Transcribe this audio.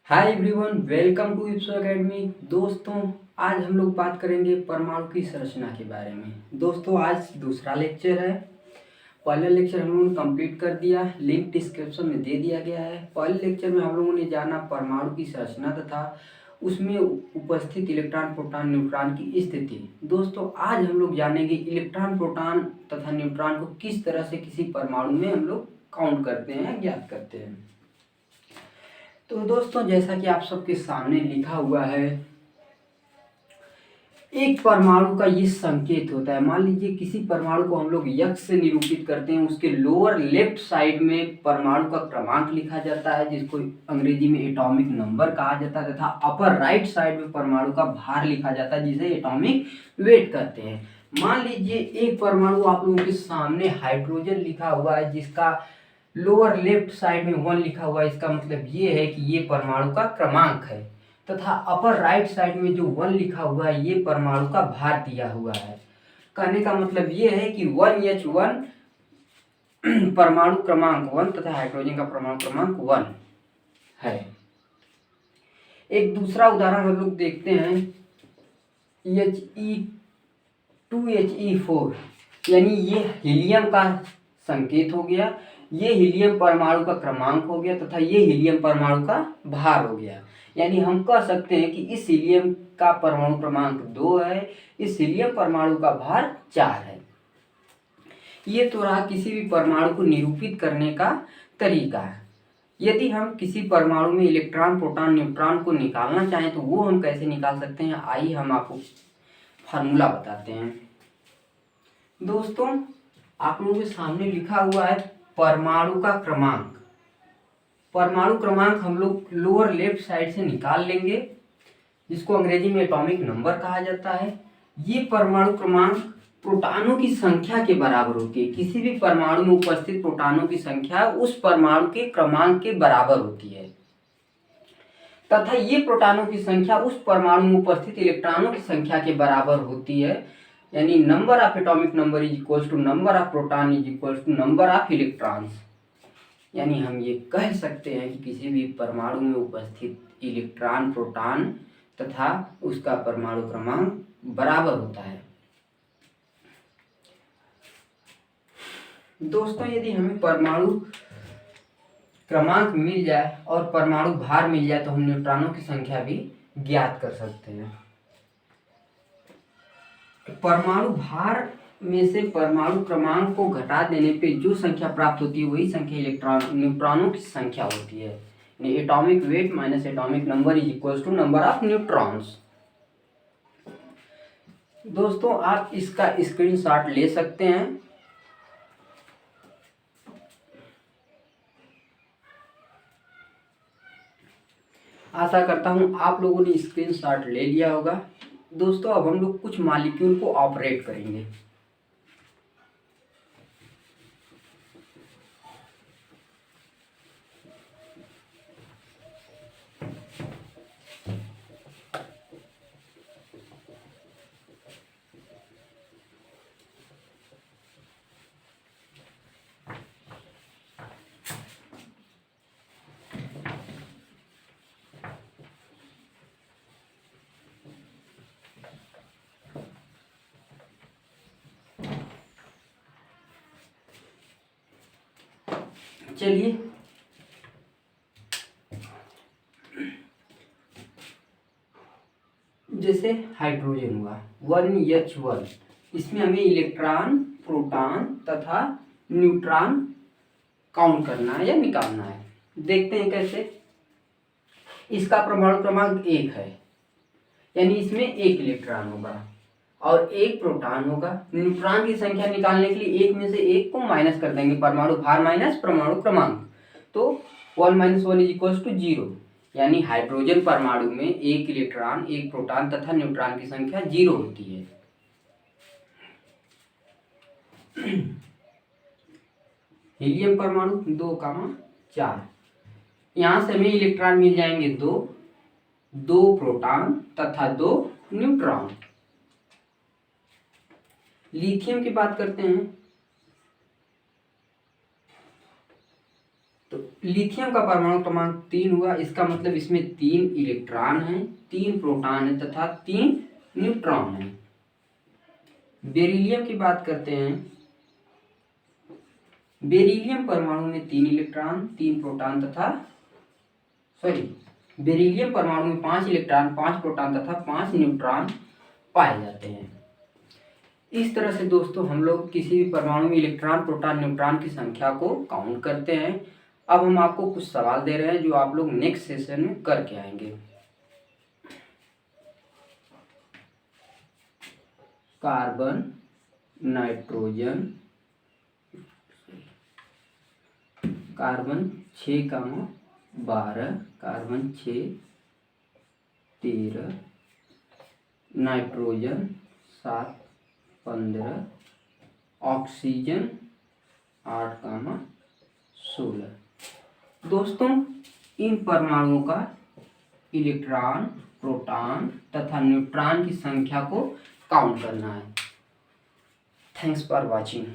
Hi everyone, welcome to Ipso Academy. दोस्तों, आज हम लोग बात करेंगे परमाणु की संरचना के बारे में। दोस्तों, आज दूसरा लेक्चर है। पहला लेक्चर हम लोगों ने कंप्लीट कर दिया, लिंक डिस्क्रिप्शन में दे दिया गया है। पहले लेक्चर में हम लोगों ने जाना परमाणु की संरचना तथा उसमें उपस्थित इलेक्ट्रॉन, प्रोटॉन, न्यूट्रॉन की स्थिति। दोस्तों, आज हम लोग जानेंगे इलेक्ट्रॉन, प्रोटॉन तथा न्यूट्रॉन को किस तरह से किसी परमाणु में हम लोग काउंट करते हैं, ज्ञात करते हैं। तो दोस्तों, जैसा कि आप सबके सामने लिखा हुआ है, एक परमाणु का ये संकेत होता है। मान लीजिए किसी परमाणु को हम लोग यक्ष से निरूपित करते हैं, उसके लोअर लेफ्ट साइड में परमाणु का क्रमांक लिखा जाता है, जिसको अंग्रेजी में एटॉमिक नंबर कहा जाता है, तथा अपर राइट साइड में परमाणु का भार लिखा जाता है, जिसे एटॉमिक वेट कहते हैं। मान लीजिए एक परमाणु आप लोगों के सामने हाइड्रोजन लिखा हुआ है, जिसका लोअर लेफ्ट साइड में 1 लिखा हुआ है। इसका मतलब ये है कि ये परमाणु का क्रमांक है, तथा अपर राइट साइड में जो 1 लिखा हुआ है, ये परमाणु का भार दिया हुआ है। कहने का मतलब ये है कि 1H1 परमाणु क्रमांक 1 तथा हाइड्रोजन का परमाणु क्रमांक 1 है। एक दूसरा उदाहरण हम लोग देखते हैं, He2He4, यानी ये हीलियम का संकेत हो गया, ये हीलियम परमाणु का क्रमांक हो गया, तथा ये हीलियम परमाणु का भार हो गया। यानी हम कह सकते हैं कि इस हीलियम का परमाणु क्रमांक 2 है, इस हीलियम परमाणु का भार 4 है। ये तो रहा किसी भी परमाणु को निरूपित करने का तरीका है। यदि हम किसी परमाणु में इलेक्ट्रॉन, प्रोटॉन, न्यूट्रॉन को निकालना चाहें तो वो हम कैसे निकाल सकते हैं, आइए हम आपको फार्मूला बताते हैं। दोस्तों, आप लोगों के सामने लिखा हुआ है परमाणु का क्रमांक। परमाणु क्रमांक हम लोग लोअर लेफ्ट साइड से निकाल लेंगे, जिसको अंग्रेजी में एटॉमिक नंबर कहा जाता है। ये परमाणु क्रमांक प्रोटॉनों की संख्या के बराबर होती है। किसी भी परमाणु में उपस्थित प्रोटॉनों की संख्या उस परमाणु के क्रमांक के बराबर होती है, तथा ये प्रोटॉनों की संख्या उस परमाणु में उपस्थित इलेक्ट्रॉनों की संख्या के बराबर होती है। यानी number of atomic number is equals to number of proton is equals to number of electrons. यानी हम ये कह सकते हैं कि किसी भी परमाणु में उपस्थित इलेक्ट्रॉन, प्रोटॉन तथा उसका परमाणु क्रमांक बराबर होता है। दोस्तों, यदि हमें परमाणु क्रमांक मिल जाए और परमाणु भार मिल जाए तो हम न्यूट्रॉनों की संख्या भी ज्ञात कर सकते हैं। परमाणु भार में से परमाणु क्रमांक को घटा देने पे जो संख्या प्राप्त होती है, वही संख्या न्यूट्रॉनों की संख्या होती है। Atomic weight minus atomic number is equals to number of neutrons. दोस्तों, आप इसका स्क्रीनशॉट ले सकते हैं। आशा करता हूं आप लोगों ने स्क्रीनशॉट ले लिया होगा। दोस्तों, अब हम लोग कुछ मॉलिक्यूल को ऑपरेट करेंगे। चलिए, जैसे हाइड्रोजन हुआ 1H1, इसमें हमें इलेक्ट्रॉन, प्रोटॉन तथा न्यूट्रॉन काउंट करना है या निकालना है। देखते हैं कैसे। इसका परमाणु क्रमांक 1 है, यानी इसमें 1 इलेक्ट्रॉन होगा और 1 प्रोटॉन होगा। न्यूट्रॉन की संख्या निकालने के लिए 1 में से 1 को माइनस कर देंगे, परमाणु भार माइनस परमाणु क्रमांक, तो 1 - 1 इज इक्वल्स टू 0। यानी हाइड्रोजन परमाणु में 1 इलेक्ट्रॉन, 1 प्रोटॉन तथा न्यूट्रॉन की संख्या 0 होती है। हीलियम परमाणु 2, 4, यहां से हमें इलेक्ट्रॉन मिल जाएंगे 2 प्रोटॉन तथा 2 न्यूट्रॉन। लिथियम की बात करते हैं, तो लिथियम का परमाणु क्रमांक 3 हुआ, इसका मतलब इसमें 3 इलेक्ट्रॉन हैं, 3 प्रोटॉन हैं तथा 3 न्यूट्रॉन हैं। बेरिलियम की बात करते हैं। बेरिलियम परमाणु में 3 इलेक्ट्रॉन, 3 प्रोटॉन तथा बेरिलियम परमाणु में 5 इलेक्ट्रॉन, 5 प्रोटॉन तथा 5 न्यूट्रॉन पाए जाते हैं। इस तरह से दोस्तों हम लोग किसी भी परमाणु में इलेक्ट्रॉन, प्रोटॉन, न्यूट्रॉन की संख्या को काउंट करते हैं। अब हम आपको कुछ सवाल दे रहे हैं जो आप लोग नेक्स्ट सेशन में करके आएंगे। Carbon, nitrogen, carbon 6,12, carbon 6, 13, nitrogen 7, 15, oxygen 8,16। दोस्तों इन परमाणुओं का इलेक्ट्रॉन, प्रोटॉन तथा न्यूट्रॉन की संख्या को काउंट करना है। Thanks for watching.